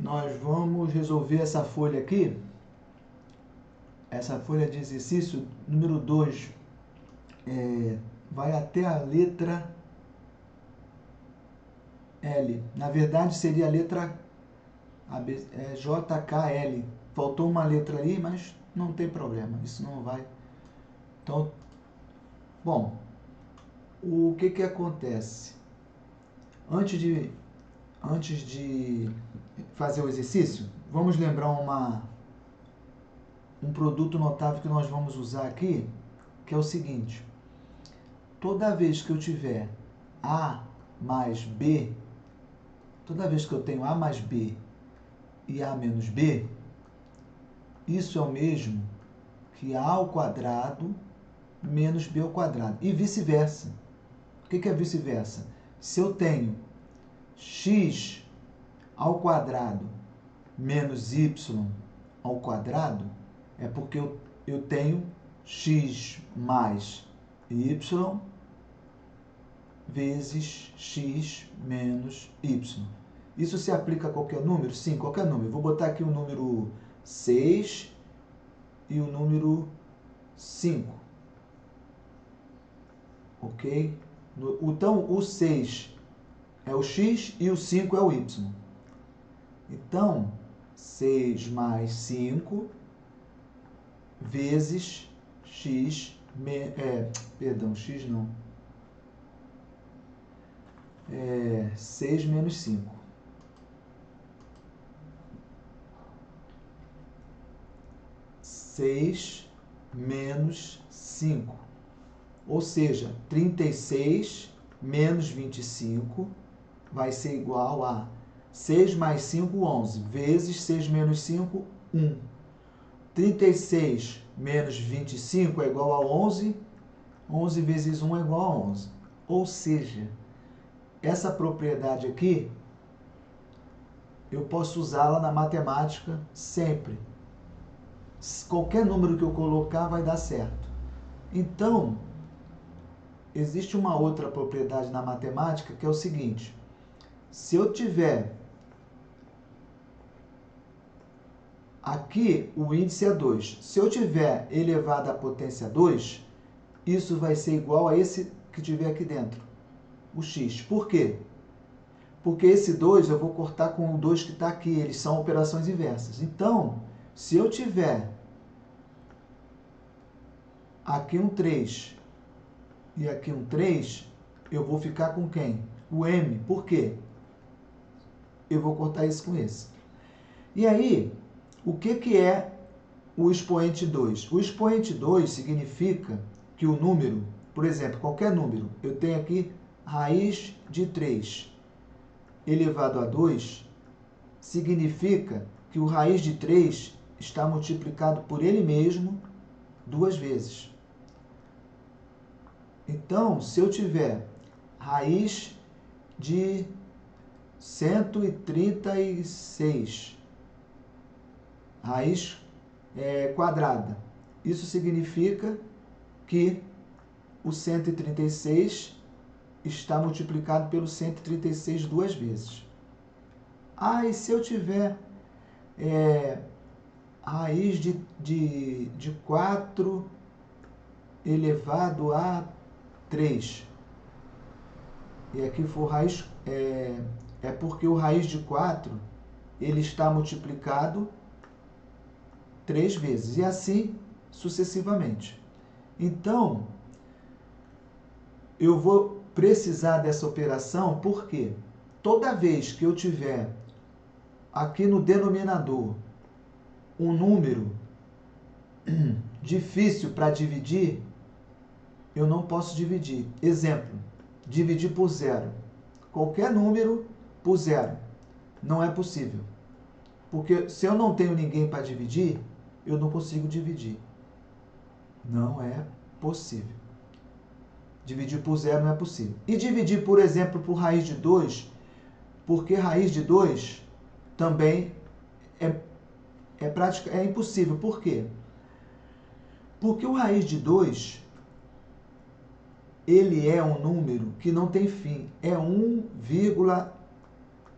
Nós vamos resolver essa folha aqui, essa folha de exercício número 2, vai até a letra L. Na verdade seria a letra JKL. Faltou uma letra aí, mas não tem problema, isso não vai. Então, bom, o que acontece? Antes de fazer o exercício, vamos lembrar um produto notável que nós vamos usar aqui, que é o seguinte: toda vez que eu tiver A mais B, toda vez que eu tenho A mais B e A menos B, isso é o mesmo que A ao quadrado menos B ao quadrado, e vice-versa. O que é vice-versa? Se eu tenho x ao quadrado menos y ao quadrado, é porque eu tenho x mais y vezes x menos y. Isso se aplica a qualquer número? Sim, qualquer número. Vou botar aqui o número 6 e o número 5. Ok? Então, o 6 é o x e o 5 é o y. Então, 6 mais 5 vezes x, x não, 6 menos 5. Seis menos 5. Ou seja, 36 menos 25 vai ser igual a 6 mais 5, 11, vezes 6 menos 5, 1. 36 menos 25 é igual a 11, 11 vezes 1 é igual a 11. Ou seja, essa propriedade aqui, eu posso usá-la na matemática sempre. Qualquer número que eu colocar vai dar certo. Então, existe uma outra propriedade na matemática que é o seguinte: se eu tiver aqui o índice é 2, se eu tiver elevado à potência 2, isso vai ser igual a esse que tiver aqui dentro, o x. Por quê? Porque esse 2 eu vou cortar com o 2 que está aqui, eles são operações inversas. Então, se eu tiver aqui um 3 e aqui um 3, eu vou ficar com quem? O m. Por quê? Eu vou cortar esse com esse. E aí, o que é o expoente 2? O expoente 2 significa que o número, por exemplo, qualquer número, eu tenho aqui raiz de 3 elevado a 2, significa que o raiz de 3 está multiplicado por ele mesmo 2 vezes. Então, se eu tiver raiz de 136, raiz quadrada, isso significa que o 136 está multiplicado pelo 136 duas vezes. Ah, e se eu tiver raiz de 4 elevado a 3, e aqui for raiz, é porque o raiz de 4 ele está multiplicado 3 vezes, e assim sucessivamente. Então, eu vou precisar dessa operação porque toda vez que eu tiver aqui no denominador um número difícil para dividir, eu não posso dividir. Exemplo, dividir por zero. Qualquer número por zero. Não é possível. Porque se eu não tenho ninguém para dividir, eu não consigo dividir. Não é possível. Dividir por zero não é possível. E dividir, por exemplo, por raiz de 2, porque raiz de 2 também é impossível. Por quê? Porque o raiz de 2, ele é um número que não tem fim. É 1,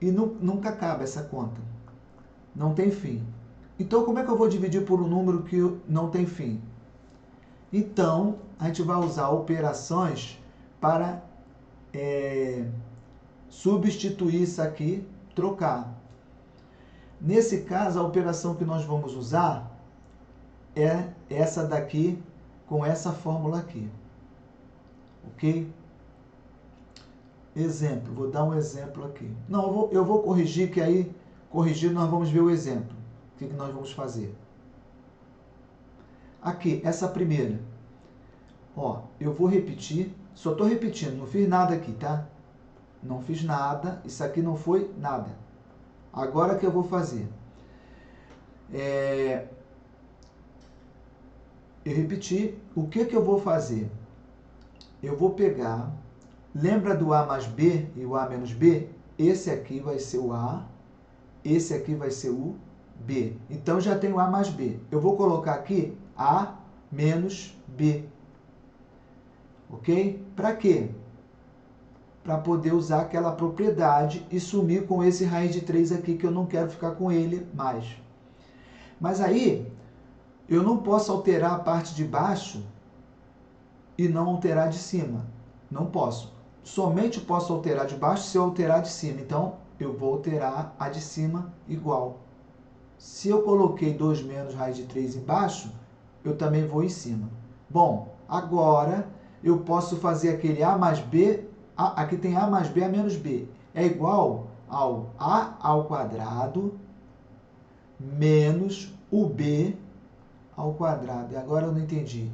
e nunca acaba essa conta. não tem fim. Então, como é que eu vou dividir por um número que não tem fim? Então, a gente vai usar operações para substituir isso aqui, trocar. Nesse caso, a operação que nós vamos usar é essa daqui com essa fórmula aqui. Ok? Exemplo, vou dar um exemplo aqui. Não, eu vou corrigir, que aí, corrigindo, nós vamos ver o exemplo. O que nós vamos fazer? Aqui, essa primeira. Ó, eu vou repetir, só estou repetindo, não fiz nada aqui, tá? Não fiz nada, isso aqui não foi nada. Agora que eu vou fazer. Eu repeti, o que eu vou fazer? Eu vou pegar, lembra do A mais B e o A menos B? Esse aqui vai ser o A, esse aqui vai ser o B. Então, já tenho A mais B. Eu vou colocar aqui A menos B. Ok? Para quê? Para poder usar aquela propriedade e sumir com esse raiz de 3 aqui, que eu não quero ficar com ele mais. Mas aí, eu não posso alterar a parte de baixo e não alterar de cima. Não posso. Somente posso alterar de baixo se eu alterar de cima. Então, eu vou alterar a de cima igual. Se eu coloquei 2 menos raiz de 3 embaixo, eu também vou em cima. Bom, agora eu posso fazer aquele A mais B, aqui tem A mais B, A menos B. É igual ao A ao quadrado menos o B ao quadrado. E agora eu não entendi.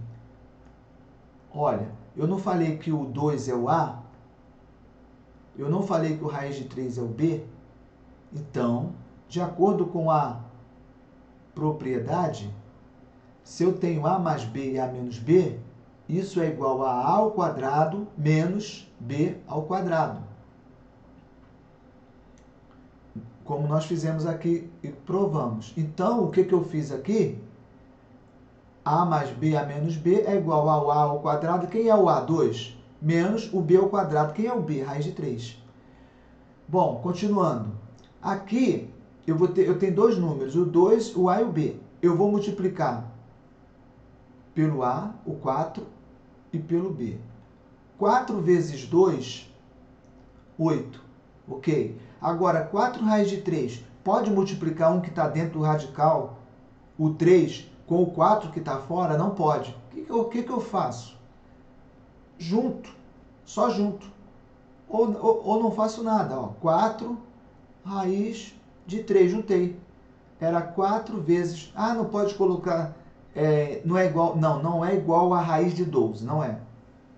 Olha, eu não falei que o 2 é o A? Eu não falei que o raiz de 3 é o B? Então, de acordo com a propriedade, se eu tenho A mais B e A menos B, isso é igual a A ao quadrado menos B ao quadrado. Como nós fizemos aqui e provamos. Então, o que eu fiz aqui? A mais B, A menos B é igual ao A ao quadrado. Quem é o A? 2. Menos o B ao quadrado. Quem é o B? Raiz de 3. Bom, continuando. Aqui, eu tenho dois números, o 2, o A e o B. Eu vou multiplicar pelo A, o 4, e pelo B. 4 vezes 2, 8. Ok? Agora, 4 raiz de 3. Pode multiplicar um que está dentro do radical, o 3, com o 4 que está fora? Não pode. O que eu faço? Junto. Só junto. Ou não faço nada. Ó. 4 raiz de 3. Juntei. Era 4 vezes... Ah, não pode colocar... não é igual... Não é igual a raiz de 12. Não é.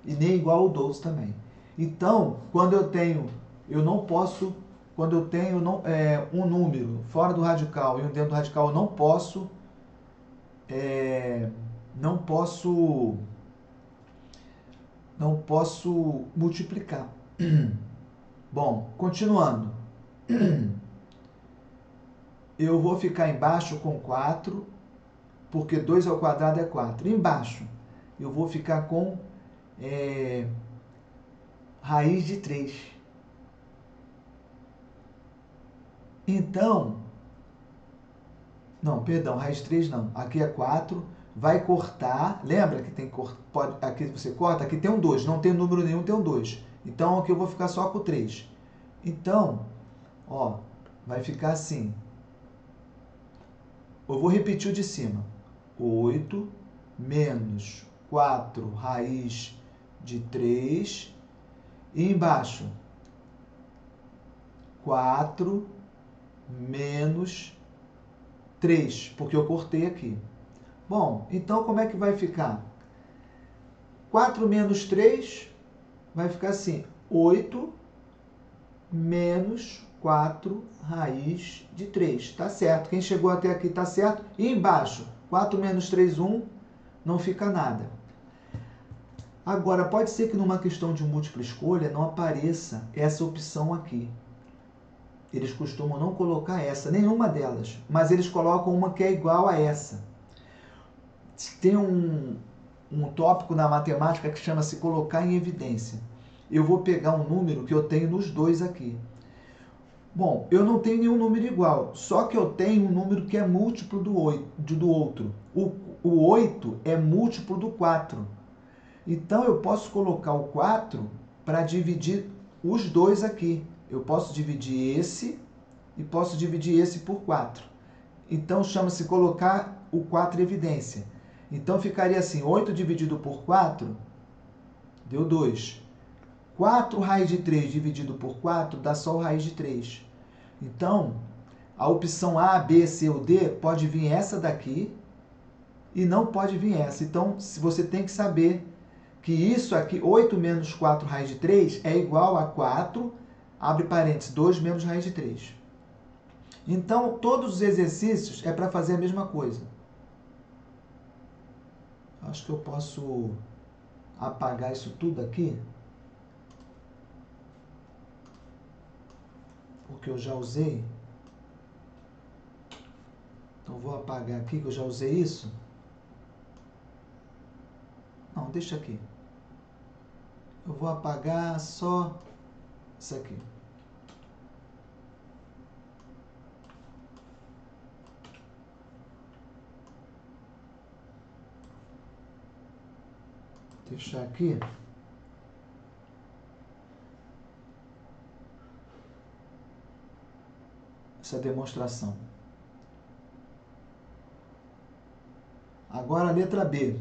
E nem igual ao 12 também. Então, quando eu tenho... Eu não posso... Quando eu tenho um número fora do radical e um dentro do radical, eu não posso... Não posso multiplicar. Bom, continuando. Eu vou ficar embaixo com 4, porque 2 ao quadrado é 4. Embaixo, eu vou ficar com raiz de 3. Então, não, perdão, raiz de 3 não. Aqui é 4, vai cortar. Lembra que tem aqui você corta? Aqui tem um 2, não tem número nenhum, tem um 2. Então, aqui eu vou ficar só com 3. Então, ó, vai ficar assim. Eu vou repetir o de cima. 8 menos 4 raiz de 3. E embaixo, 4 menos 3, porque eu cortei aqui. Bom, então como é que vai ficar? 4 menos 3 vai ficar assim. 8 menos 4 raiz de 3. Tá certo. Quem chegou até aqui tá certo. E embaixo, 4 menos 3, 1, não fica nada. Agora, pode ser que numa questão de múltipla escolha não apareça essa opção aqui. Eles costumam não colocar essa, nenhuma delas, mas eles colocam uma que é igual a essa. Tem um tópico na matemática que chama-se colocar em evidência. Eu vou pegar um número que eu tenho nos dois aqui. Bom, eu não tenho nenhum número igual, só que eu tenho um número que é múltiplo do outro. O 8 é múltiplo do 4. Então, eu posso colocar o 4 para dividir os dois aqui. Eu posso dividir esse e posso dividir esse por 4. Então, chama-se colocar o 4 em evidência. Então, ficaria assim, 8 dividido por 4 deu 2. 4 raiz de 3 dividido por 4 dá só o raiz de 3. Então, a opção A, B, C ou D pode vir essa daqui e não pode vir essa. Então, você tem que saber que isso aqui, 8 menos 4 raiz de 3, é igual a 4, abre parênteses, 2 menos raiz de 3. Então, todos os exercícios é para fazer a mesma coisa. Acho que eu posso apagar isso tudo aqui, porque eu já usei. Então, vou apagar aqui, que eu já usei isso. Não, deixa aqui. Eu vou apagar só isso aqui. Deixar aqui. Essa demonstração. Agora a letra B.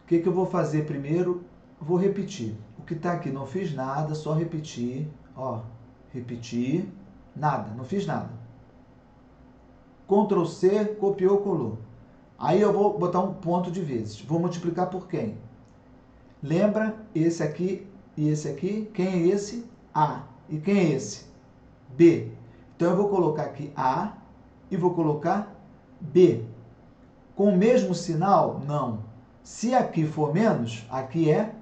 O que eu vou fazer primeiro? Vou repetir. O que está aqui, não fiz nada, só repetir. Ó, repetir. Nada, não fiz nada. Ctrl C, copiou, colou. Aí eu vou botar um ponto de vezes. Vou multiplicar por quem? Lembra esse aqui e esse aqui? Quem é esse? A. E quem é esse? B. Então eu vou colocar aqui A e vou colocar B. Com o mesmo sinal? Não. Se aqui for menos, aqui é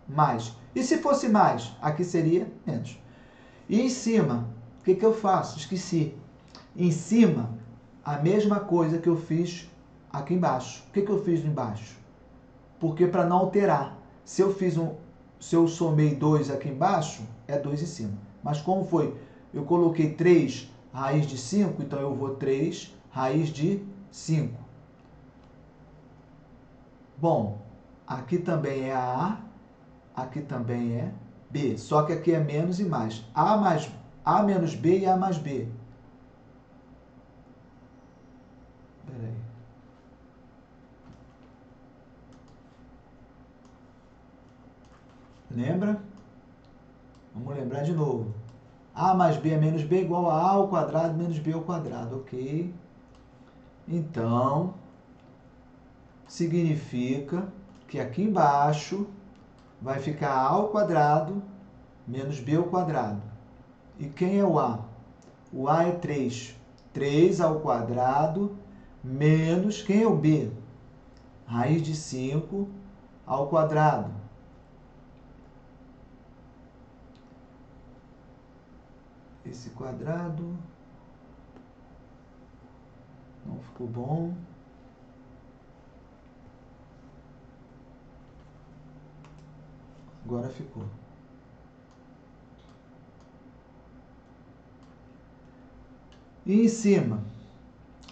mais. E se fosse mais, aqui seria menos. E em cima, o que eu faço? Esqueci. Em cima, a mesma coisa que eu fiz aqui embaixo. O que eu fiz embaixo? Porque para não alterar. Se eu somei 2 aqui embaixo, é 2 em cima. Mas como foi? Eu coloquei 3 raiz de 5, então eu vou 3 raiz de 5. Bom, aqui também é A, aqui também é B. Só que aqui é menos e mais. A menos B e A mais B. Espera aí. Lembra? Vamos lembrar de novo. A mais B é menos B igual a ao quadrado menos B ao quadrado, ok? Então, significa que aqui embaixo vai ficar A ao quadrado menos B ao quadrado. E quem é o A? O A é 3. 3 ao quadrado menos, quem é o B? Raiz de 5 ao quadrado. Esse quadrado não ficou bom. Agora ficou. E em cima?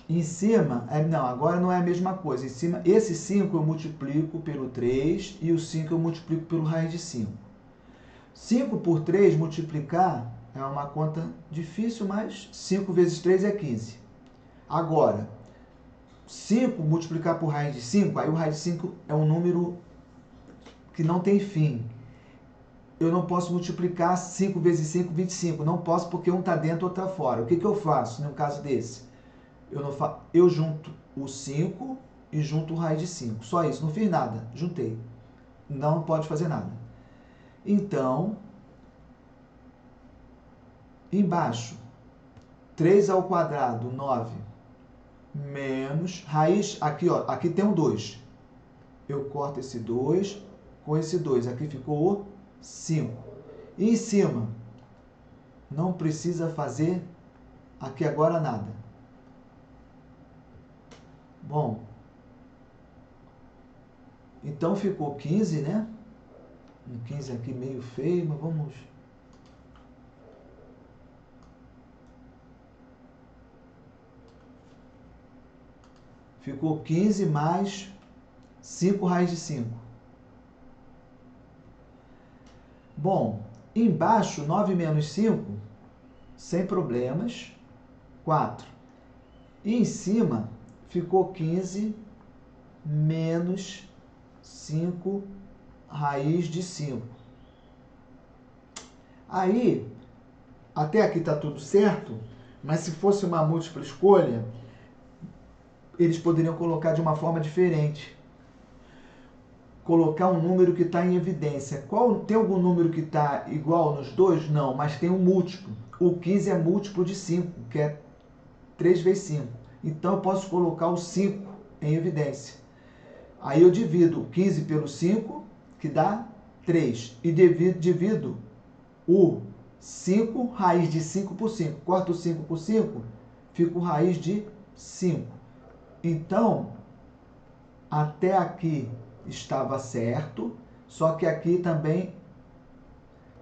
Em cima, não, agora não é a mesma coisa. Em cima, esse 5 eu multiplico pelo 3 e o 5 eu multiplico pelo raiz de 5. 5 por 3 multiplicar é uma conta difícil, mas 5 vezes 3 é 15. Agora, 5 multiplicar por raiz de 5, aí o raiz de 5 é um número que não tem fim. Eu não posso multiplicar 5 vezes 5, 25. Não posso porque um está dentro e outro está fora. O que eu faço no caso desse? Eu junto o 5 e junto o raiz de 5. Só isso, não fiz nada. Juntei. Não pode fazer nada. Então, embaixo, 3 ao quadrado, 9, menos, raiz, aqui, ó, aqui tem um 2. Eu corto esse 2 com esse 2. Aqui ficou 5. E em cima, não precisa fazer aqui agora nada. Bom, então ficou 15, né? Um 15 aqui meio feio, mas vamos ficou 15 mais 5 raiz de 5. Bom, embaixo, 9 menos 5, sem problemas, 4. E em cima, ficou 15 menos 5 raiz de 5. Aí, até aqui está tudo certo, mas se fosse uma múltipla escolha, eles poderiam colocar de uma forma diferente. Colocar um número que está em evidência. Tem algum número que está igual nos dois? Não, mas tem um múltiplo. O 15 é múltiplo de 5, que é 3 vezes 5. Então, eu posso colocar o 5 em evidência. Aí eu divido 15 pelo 5, que dá 3. E divido o 5, raiz de 5 por 5. Corto o 5 por 5, fica o raiz de 5. Então, até aqui estava certo, só que aqui também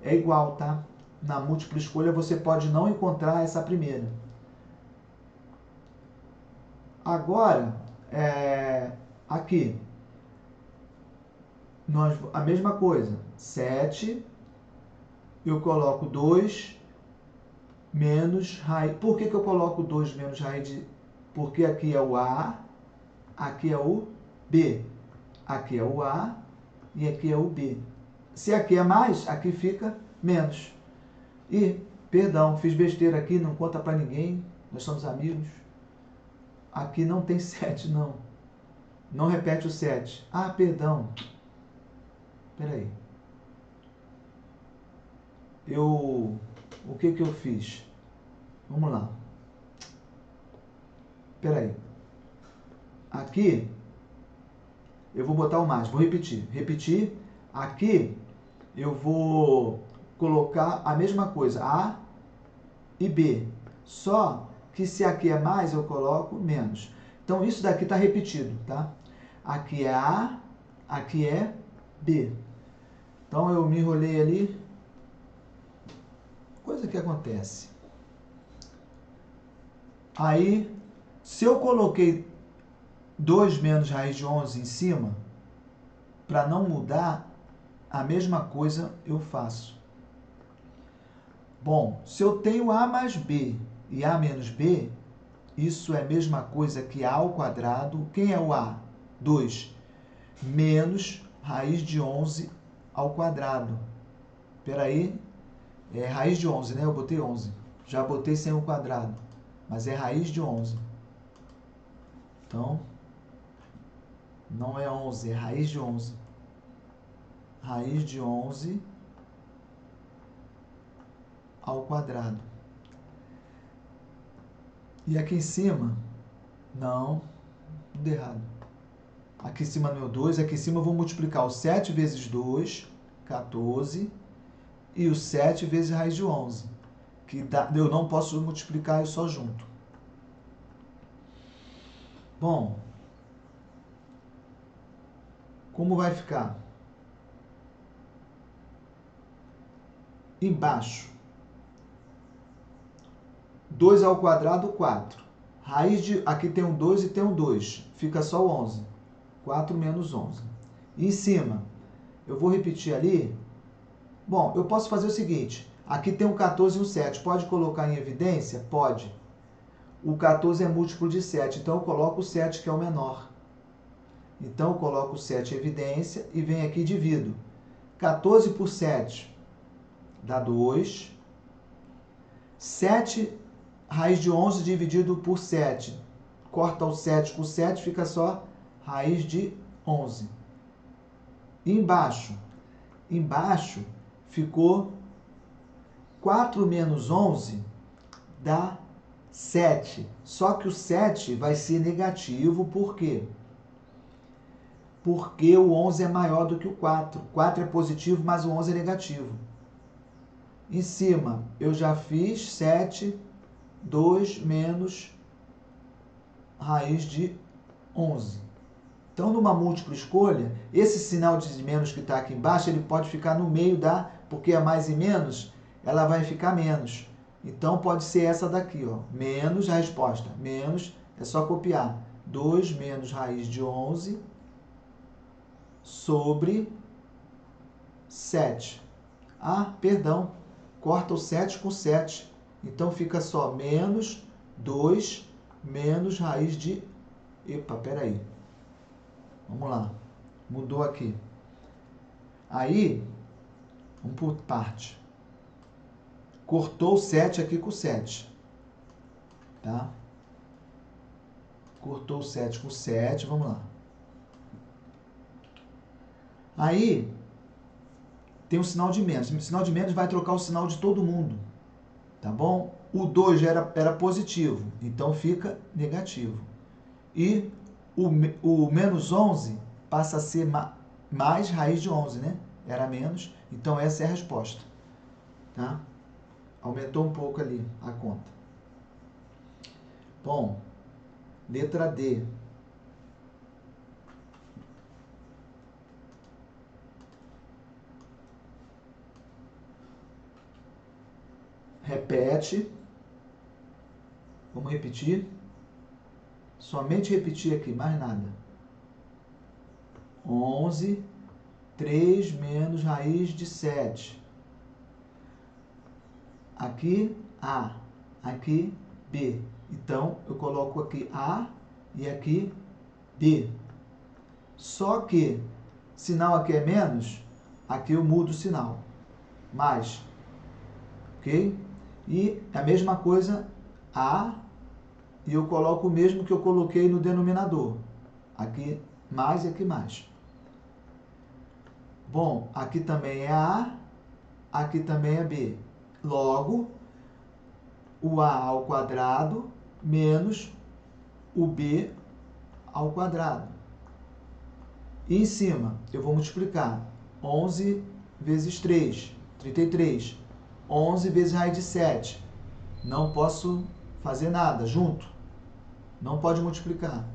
é igual, tá? Na múltipla escolha você pode não encontrar essa primeira. Agora, aqui, a mesma coisa, 7, eu coloco 2 menos raiz. Por que eu coloco 2 menos raiz de... Porque aqui é o A, aqui é o B. Aqui é o A e aqui é o B. Se aqui é mais, aqui fica menos. E, perdão, fiz besteira aqui, não conta para ninguém, nós somos amigos. Aqui não tem 7, não. Não repete o 7. Ah, perdão. Espera aí. O que eu fiz? Vamos lá. Espera aí. Aqui, eu vou botar o mais. Vou repetir. Repetir. Aqui, eu vou colocar a mesma coisa. A e B. Só que se aqui é mais, eu coloco menos. Então, isso daqui está repetido, tá? Aqui é A, aqui é B. Então, eu me enrolei ali. Coisa que acontece. Aí, se eu coloquei 2 menos raiz de 11 em cima, para não mudar, a mesma coisa eu faço. Bom, se eu tenho A mais B e A menos B, isso é a mesma coisa que A ao quadrado. Quem é o A? 2. Menos raiz de 11 ao quadrado. Espera aí. É raiz de 11, né? Eu botei 11. Já botei sem o quadrado. Mas é raiz de 11. Então, não é 11, é raiz de 11. Raiz de 11 ao quadrado. E aqui em cima, não, tudo errado. Aqui em cima não é o 2, aqui em cima eu vou multiplicar o 7 vezes 2, 14, e o 7 vezes raiz de 11, que dá, eu não posso multiplicar isso só junto. Bom, como vai ficar? Embaixo, 2 ao quadrado, 4. Raiz de... Aqui tem um 2 e tem um 2. Fica só 11. 4 menos 11. E em cima, eu vou repetir ali. Bom, eu posso fazer o seguinte. Aqui tem um 14 e um 7. Pode colocar em evidência? Pode. O 14 é múltiplo de 7. Então, eu coloco o 7, que é o menor. Então, eu coloco o 7 em evidência e venho aqui e divido. 14 por 7 dá 2. 7 raiz de 11 dividido por 7. Corta o 7 com 7, fica só raiz de 11. E embaixo? Embaixo ficou 4 menos 11 dá 7. Só que o 7 vai ser negativo, por quê? Porque o 11 é maior do que o 4. O 4 é positivo, mas o 11 é negativo. Em cima, eu já fiz 7, 2 menos raiz de 11. Então, numa múltipla escolha, esse sinal de menos que está aqui embaixo, ele pode ficar no meio da... Porque é mais e menos, ela vai ficar menos. Então, pode ser essa daqui, ó. Menos a resposta. Menos, é só copiar. 2 menos raiz de 11 sobre 7. Ah, perdão, corta o 7 com 7. Então fica só menos 2 menos raiz de... Epa, peraí. Vamos lá. Mudou aqui. Aí, vamos por parte. Cortou o 7 aqui com 7. Tá? Cortou o 7 com 7, vamos lá. Aí, tem um sinal de menos. O sinal de menos vai trocar o sinal de todo mundo. Tá bom? O 2 já era positivo, então fica negativo. E o menos 11 passa a ser mais raiz de 11, né? Era menos, então essa é a resposta. Tá? Aumentou um pouco ali a conta. Bom, letra D. Repete. Vamos repetir. Somente repetir aqui, mais nada. 11, 3 menos raiz de 7. Aqui, A. Aqui, B. Então, eu coloco aqui A e aqui B. Só que, sinal aqui é menos, aqui eu mudo o sinal. Mais. Ok? E a mesma coisa, A, e eu coloco o mesmo que eu coloquei no denominador. Aqui mais e aqui mais. Bom, aqui também é A, aqui também é B. Logo, o A ao quadrado menos o B ao quadrado. E em cima, eu vou multiplicar 11 vezes 3, 33. 11 vezes raiz de 7. Não posso fazer nada, junto. Não pode multiplicar.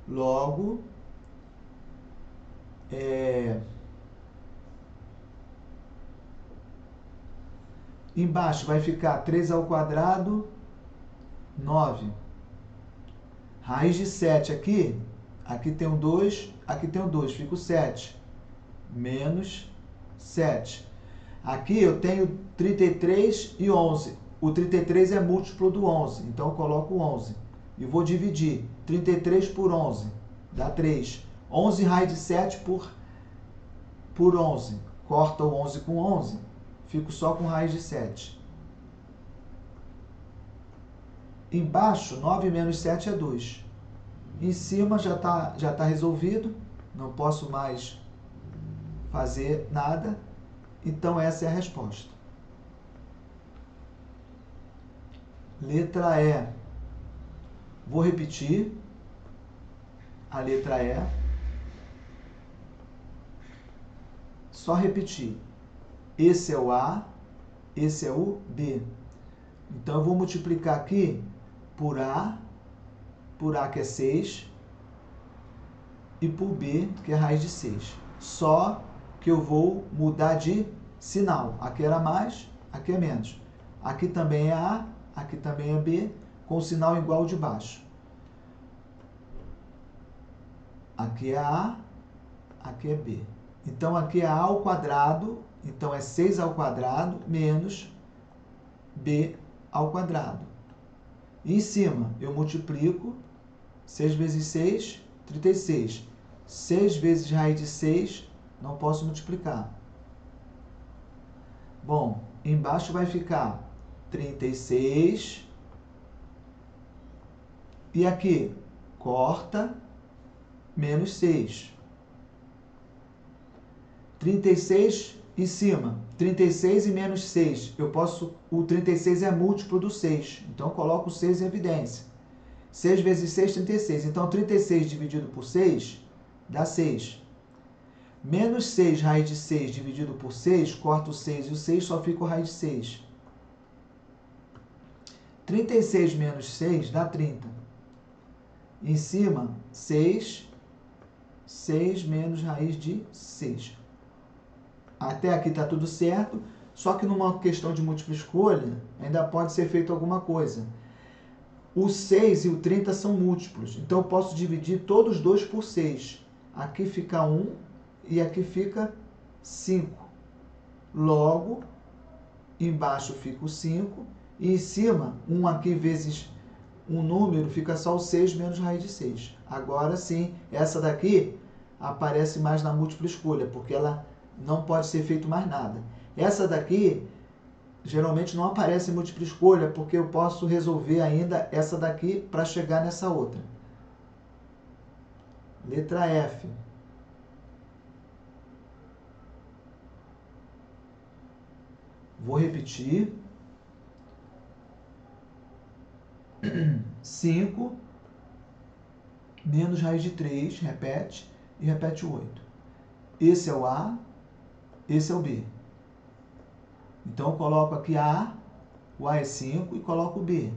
Logo, embaixo vai ficar 3 ao quadrado, 9. Raiz de 7 aqui, aqui tem um 2, aqui tem um 2, fica o 7. Menos 7. Aqui eu tenho 33 e 11. O 33 é múltiplo do 11, então eu coloco 11. E vou dividir 33 por 11, dá 3. 11 raiz de 7 por 11. Corta o 11 com 11, fico só com raiz de 7. Embaixo, 9 menos 7 é 2. Em cima já tá resolvido, não posso mais fazer nada. Então, essa é a resposta. Letra E. Vou repetir. A letra E. Só repetir. Esse é o A, esse é o B. Então, eu vou multiplicar aqui por A que é 6, e por B, que é raiz de 6. Só que eu vou mudar de sinal. Aqui era mais, aqui é menos. Aqui também é A, aqui também é B, com o sinal igual de baixo. Aqui é A, aqui é B. Então, aqui é A ao quadrado, então é 6 ao quadrado menos B ao quadrado. E em cima, eu multiplico 6 vezes 6, 36. 6 vezes raiz de 6, não posso multiplicar. Bom, embaixo vai ficar 36. E aqui, corta, menos 6. 36 em cima. 36 e menos 6. O 36 é múltiplo do 6. Então, eu coloco o 6 em evidência. 6 vezes 6, 36. Então, 36 dividido por 6 dá 6. Menos 6 raiz de 6 dividido por 6, corta o 6 e o 6, só fica o raiz de 6. 36 menos 6 dá 30. Em cima, 6. 6 menos raiz de 6. Até aqui está tudo certo, só que numa questão de múltipla escolha, ainda pode ser feito alguma coisa. O 6 e o 30 são múltiplos, então eu posso dividir todos os dois por 6. Aqui fica 1 e aqui fica 5. Logo, embaixo fica o 5 e em cima, 1 aqui vezes um número, fica só o 6 menos raiz de 6. Agora sim, essa daqui aparece mais na múltipla escolha, porque ela não pode ser feito mais nada. Essa daqui geralmente não aparece em múltipla escolha, porque eu posso resolver ainda essa daqui para chegar nessa outra. Letra F. Vou repetir. 5 menos raiz de 3, repete, e repete o 8. Esse é o A, esse é o B. Então eu coloco aqui A, o A é 5, e coloco o B.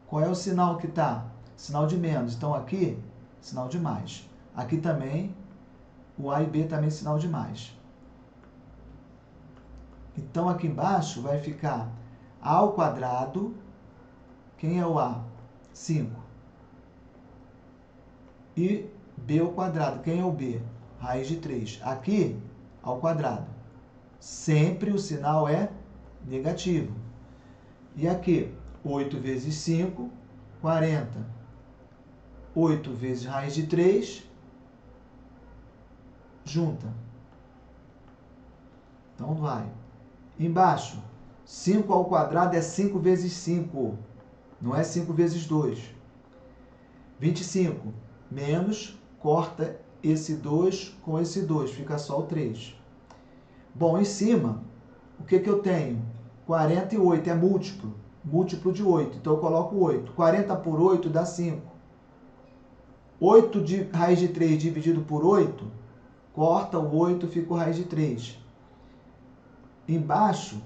Qual é o sinal que está? Sinal de menos. Então aqui, sinal de mais. Aqui também, o A e B também sinal de mais. Então aqui embaixo vai ficar A ao quadrado. Quem é o A? 5. E B ao quadrado. Quem é o B? Raiz de 3. Aqui, ao quadrado. Sempre o sinal é negativo. E aqui, 8 vezes 5, 40. 8 vezes raiz de 3, junta. Então vai. Embaixo, 5 ao quadrado é 5 vezes 5. Não é 5 vezes 2. 25 menos, corta esse 2 com esse 2, fica só o 3. Bom, em cima, o que eu tenho? 48 é múltiplo, múltiplo de 8, então eu coloco 8. 40 por 8 dá 5. 8 de raiz de 3 dividido por 8, corta o 8, fica o raiz de 3. Embaixo,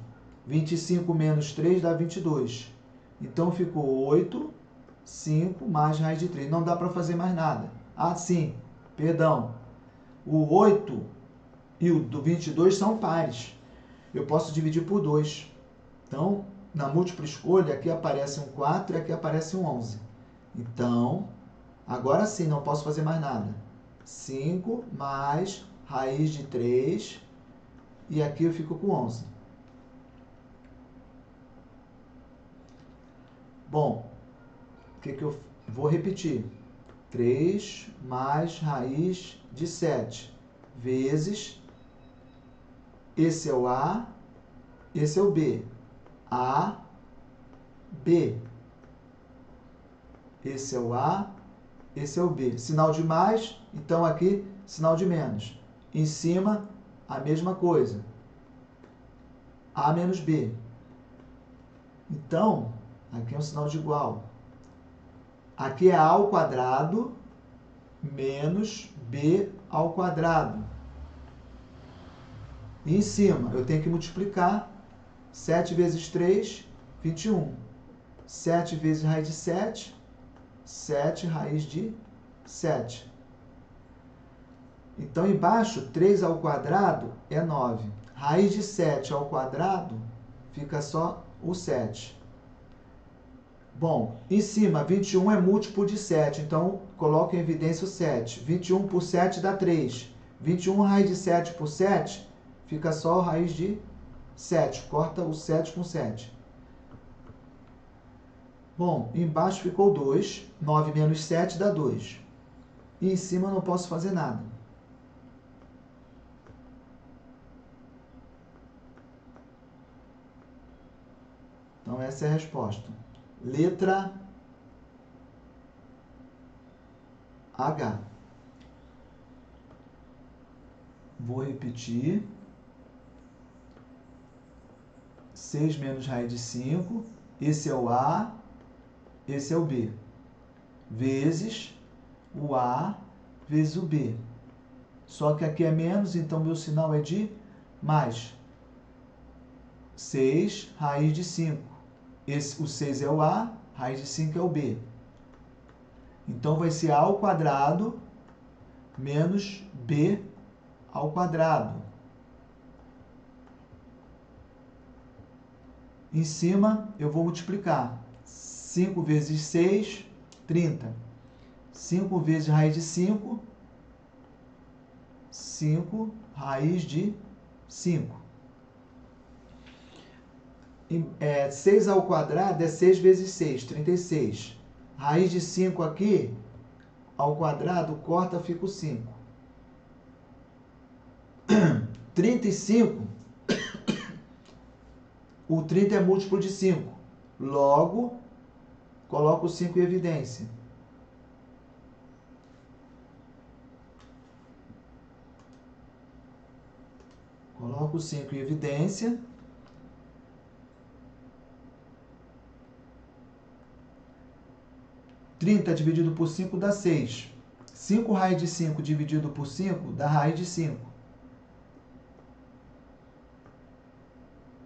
25 menos 3 dá 22. Então ficou 8, 5 mais raiz de 3. Não dá para fazer mais nada. Ah, sim, perdão. O 8 e o do 22 são pares. Eu posso dividir por 2. Então, na múltipla escolha, aqui aparece um 4 e aqui aparece um 11. Então, agora sim, não posso fazer mais nada. 5 mais raiz de 3 e aqui eu fico com 11. Bom, o que eu vou repetir? 3 mais raiz de 7 vezes, esse é o A, esse é o B. A, B. Esse é o A, esse é o B. Sinal de mais, então aqui, sinal de menos. Em cima, a mesma coisa. A menos B. Então, aqui é um sinal de igual. Aqui é A ao quadrado menos B ao quadrado. E em cima, eu tenho que multiplicar. 7 vezes 3, 21. 7 vezes raiz de 7, 7 raiz de 7. Então, embaixo, 3 ao quadrado é 9. Raiz de 7 ao quadrado fica só o 7. Bom, em cima, 21 é múltiplo de 7, então coloco em evidência o 7. 21 por 7 dá 3. 21 raiz de 7 por 7 fica só a raiz de 7. Corta o 7 com 7. Bom, embaixo ficou 2. 9 menos 7 dá 2. E em cima eu não posso fazer nada. Então essa é a resposta. Letra H. Vou repetir. 6 menos raiz de 5. Esse é o A, esse é o B. Vezes o A vezes o B. Só que aqui é menos, então meu sinal é de mais. 6 raiz de 5. O 6 é o A, raiz de 5 é o B. Então vai ser A ao quadrado menos B ao quadrado. Em cima eu vou multiplicar. 5 vezes 6, 30. 5 vezes raiz de 5, 5 raiz de 5. 6 ao quadrado é 6 vezes 6, 36. Raiz de 5 aqui, ao quadrado, corta, fica o 5. 35, o 30 é múltiplo de 5. Logo, coloco o 5 em evidência. Coloco o 5 em evidência. Trinta dividido por 5 dá 6. 5 raiz de 5 dividido por 5 dá raiz de 5.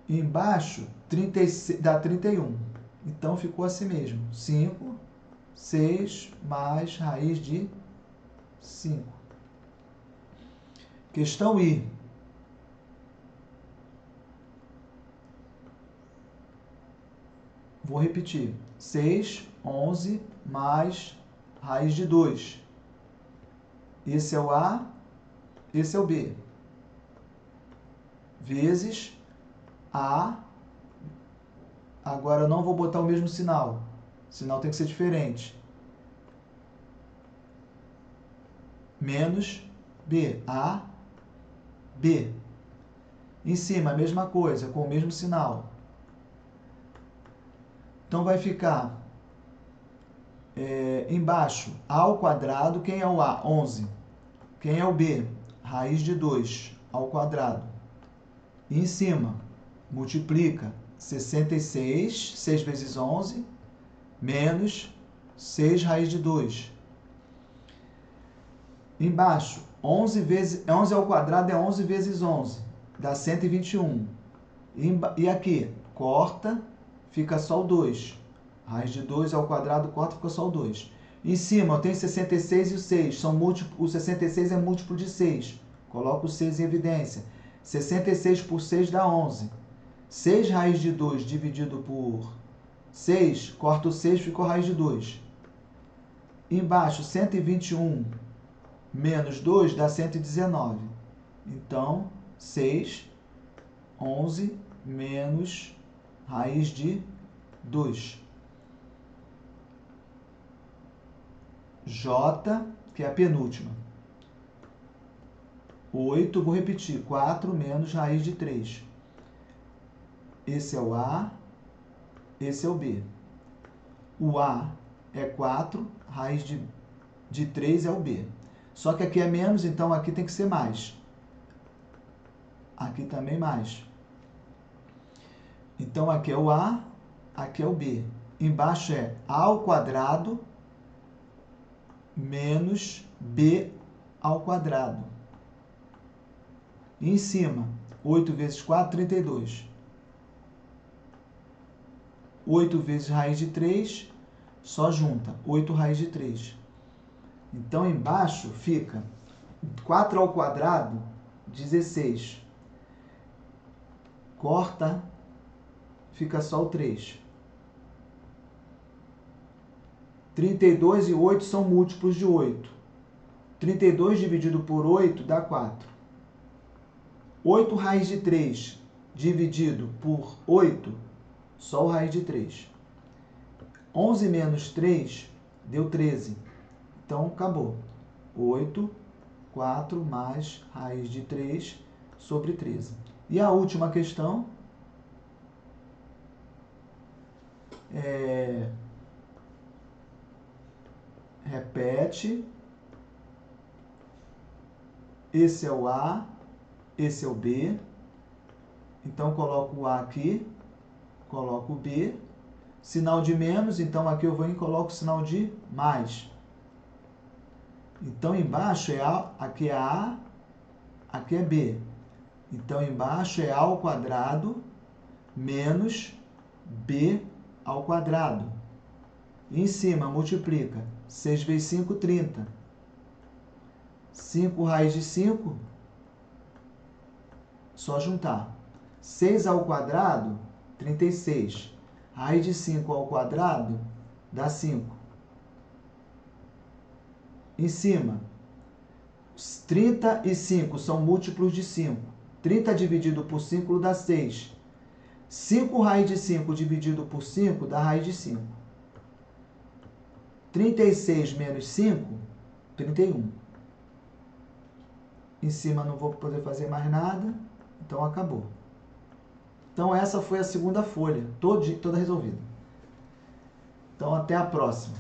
Embaixo, 36, dá 31. Então, ficou assim mesmo. 5, 6 mais raiz de 5. Questão I. Vou repetir. 6, 11 mais raiz de 2. Esse é o A, esse é o B. Vezes A. Agora eu não vou botar o mesmo sinal. O sinal tem que ser diferente. Menos B. A, B. Em cima, a mesma coisa, com o mesmo sinal. Então vai ficar embaixo, A ao quadrado. Quem é o A? 11. Quem é o B? Raiz de 2 ao quadrado. E em cima, multiplica 66, 6 vezes 11, menos 6 raiz de 2. Embaixo, 11 ao quadrado é 11 vezes 11, dá 121. E aqui, corta, fica só o 2. Raiz de 2 ao quadrado, corta, fica só o 2. Em cima, eu tenho 66 e o 6. O 66 é múltiplo de 6. Coloco o 6 em evidência. 66 por 6 dá 11. 6 raiz de 2 dividido por 6, corta o 6, ficou raiz de 2. Embaixo, 121 menos 2 dá 119. Então, 6, 11 menos raiz de 2. J, que é a penúltima. 8, vou repetir, 4 menos raiz de 3. Esse é o A, esse é o B. O A é 4, raiz de 3 é o B. Só que aqui é menos, então aqui tem que ser mais. Aqui também mais. Então aqui é o A, aqui é o B. Embaixo é A ao quadrado menos B ao quadrado. E em cima, 8 vezes 4, 32. 8 vezes raiz de 3, só junta. 8 raiz de 3. Então, embaixo fica 4 ao quadrado, 16. Corta, fica só o 3. 32 e 8 são múltiplos de 8. 32 dividido por 8 dá 4. 8 raiz de 3 dividido por 8, só o raiz de 3. 11 menos 3 deu 13. Então, acabou. 8, 4 mais raiz de 3 sobre 13. E a última questão repete. Esse é o A, esse é o B. Então, coloco o A aqui, coloco o B. Sinal de menos, então aqui eu vou e coloco o sinal de mais. Então, embaixo aqui é A, aqui é B. Então, embaixo é A ao quadrado menos B ao quadrado. E em cima, multiplica. 6 vezes 5, 30. 5 raiz de 5, só juntar. 6 ao quadrado, 36. Raiz de 5 ao quadrado, dá 5. Em cima, 35 são múltiplos de 5. 30 dividido por 5 dá 6. 5 raiz de 5 dividido por 5 dá raiz de 5. 36 menos 5, 31. Em cima não vou poder fazer mais nada, então acabou. Então essa foi a segunda folha, toda resolvida. Então até a próxima.